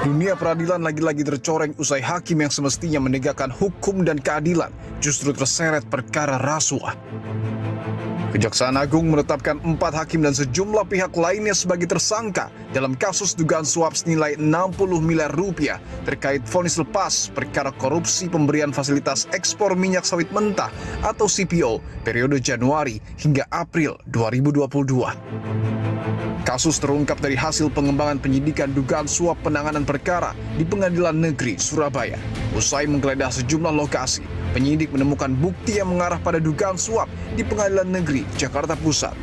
Dunia peradilan lagi-lagi tercoreng usai hakim yang semestinya menegakkan hukum dan keadilan justru terseret perkara rasuah. Kejaksaan Agung menetapkan 4 hakim dan sejumlah pihak lainnya sebagai tersangka dalam kasus dugaan suap senilai 60 miliar rupiah terkait vonis lepas perkara korupsi pemberian fasilitas ekspor minyak sawit mentah atau CPO periode Januari hingga April 2022. Kasus terungkap dari hasil pengembangan penyidikan dugaan suap penanganan perkara di Pengadilan Negeri Surabaya. Usai menggeledah sejumlah lokasi, penyidik menemukan bukti yang mengarah pada dugaan suap di Pengadilan Negeri Jakarta Pusat.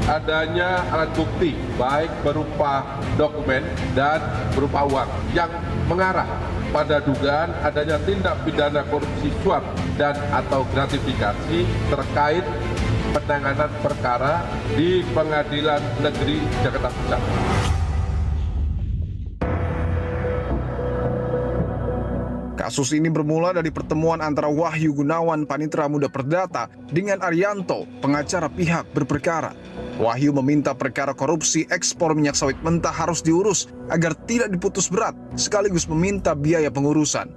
Adanya alat bukti baik berupa dokumen dan berupa uang yang mengarah pada dugaan adanya tindak pidana korupsi suap dan atau gratifikasi terkait penanganan perkara di Pengadilan Negeri Jakarta Pusat. Kasus ini bermula dari pertemuan antara Wahyu Gunawan, Panitera Muda Perdata, dengan Arianto, pengacara pihak berperkara. Wahyu meminta perkara korupsi ekspor minyak sawit mentah harus diurus agar tidak diputus berat, sekaligus meminta biaya pengurusan.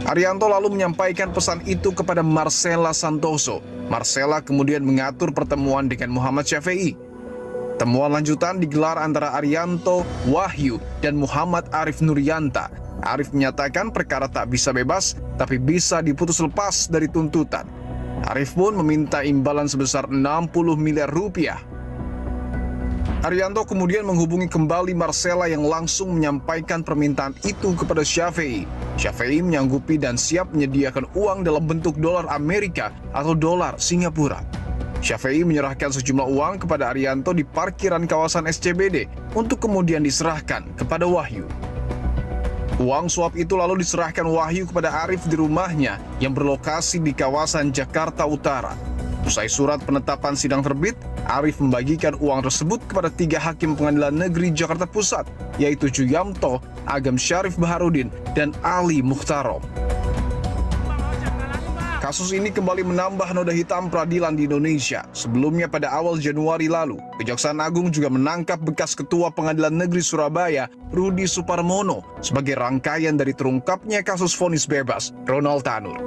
Arianto lalu menyampaikan pesan itu kepada Marcella Santoso. Marcella kemudian mengatur pertemuan dengan Muhammad Syafi'i. Temuan lanjutan digelar antara Arianto, Wahyu, dan Muhammad Arif Nuryanta. Arif menyatakan perkara tak bisa bebas, tapi bisa diputus lepas dari tuntutan. Arif pun meminta imbalan sebesar 60 miliar rupiah. Arianto kemudian menghubungi kembali Marcella yang langsung menyampaikan permintaan itu kepada Syafi'i. Syafi'i menyanggupi dan siap menyediakan uang dalam bentuk dolar Amerika atau dolar Singapura. Syafi'i menyerahkan sejumlah uang kepada Arianto di parkiran kawasan SCBD untuk kemudian diserahkan kepada Wahyu. Uang suap itu lalu diserahkan Wahyu kepada Arif di rumahnya yang berlokasi di kawasan Jakarta Utara. Usai surat penetapan sidang terbit, Arif membagikan uang tersebut kepada 3 hakim Pengadilan Negeri Jakarta Pusat, yaitu Juyamto, Agam Syarif Baharudin, dan Ali Mukhtarom. Kasus ini kembali menambah noda hitam peradilan di Indonesia. Sebelumnya pada awal Januari lalu, Kejaksaan Agung juga menangkap bekas Ketua Pengadilan Negeri Surabaya, Rudi Suparmono, sebagai rangkaian dari terungkapnya kasus vonis bebas Ronald Tanur.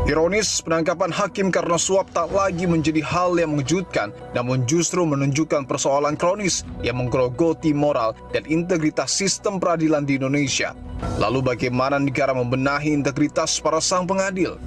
Ironis, penangkapan hakim karena suap tak lagi menjadi hal yang mengejutkan, namun justru menunjukkan persoalan kronis yang menggerogoti moral dan integritas sistem peradilan di Indonesia. Lalu bagaimana negara membenahi integritas para sang pengadil?